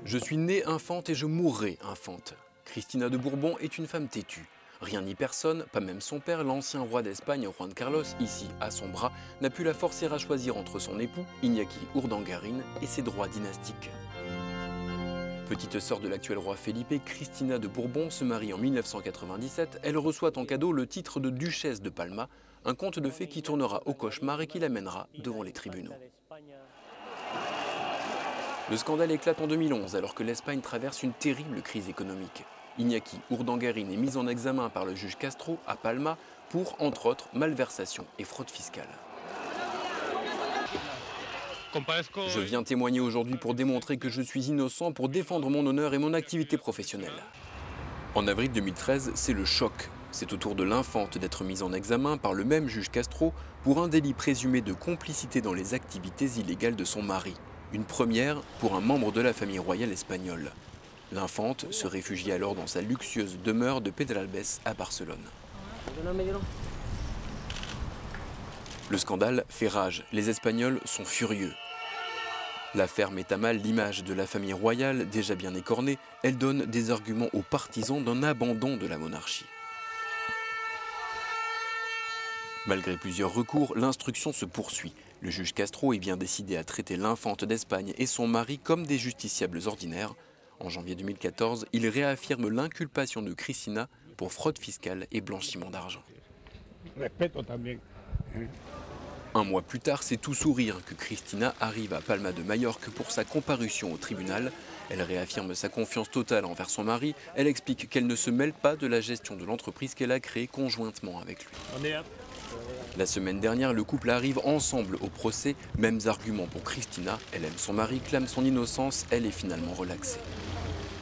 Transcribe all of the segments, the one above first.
Je suis née infante et je mourrai infante. Cristina de Bourbon est une femme têtue. Rien ni personne, pas même son père, l'ancien roi d'Espagne Juan Carlos, ici à son bras, n'a pu la forcer à choisir entre son époux, Iñaki Urdangarin, et ses droits dynastiques. Petite sœur de l'actuel roi Felipe, Cristina de Bourbon se marie en 1997. Elle reçoit en cadeau le titre de duchesse de Palma, un conte de fées qui tournera au cauchemar et qui l'amènera devant les tribunaux. Le scandale éclate en 2011 alors que l'Espagne traverse une terrible crise économique. Iñaki Urdangarin est mis en examen par le juge Castro à Palma pour, entre autres, malversation et fraude fiscale. Je viens témoigner aujourd'hui pour démontrer que je suis innocent, pour défendre mon honneur et mon activité professionnelle. En avril 2013, c'est le choc. C'est au tour de l'infante d'être mise en examen par le même juge Castro pour un délit présumé de complicité dans les activités illégales de son mari. Une première pour un membre de la famille royale espagnole. L'infante se réfugie alors dans sa luxueuse demeure de Pedralbes à Barcelone. Le scandale fait rage. Les Espagnols sont furieux. L'affaire met à mal l'image de la famille royale, déjà bien écornée. Elle donne des arguments aux partisans d'un abandon de la monarchie. Malgré plusieurs recours, l'instruction se poursuit. Le juge Castro est bien décidé à traiter l'infante d'Espagne et son mari comme des justiciables ordinaires. En janvier 2014, il réaffirme l'inculpation de Cristina pour fraude fiscale et blanchiment d'argent. Un mois plus tard, c'est tout sourire que Cristina arrive à Palma de Majorque pour sa comparution au tribunal. Elle réaffirme sa confiance totale envers son mari. Elle explique qu'elle ne se mêle pas de la gestion de l'entreprise qu'elle a créée conjointement avec lui. La semaine dernière, le couple arrive ensemble au procès. Mêmes arguments pour Cristina. Elle aime son mari, clame son innocence. Elle est finalement relaxée.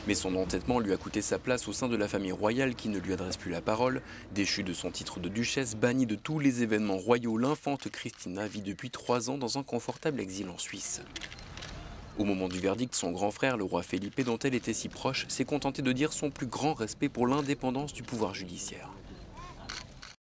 Mais son entêtement lui a coûté sa place au sein de la famille royale qui ne lui adresse plus la parole. Déchue de son titre de duchesse, bannie de tous les événements royaux, l'infante Cristina vit depuis 3 ans dans un confortable exil en Suisse. Au moment du verdict, son grand frère, le roi Felipe, dont elle était si proche, s'est contenté de dire son plus grand respect pour l'indépendance du pouvoir judiciaire.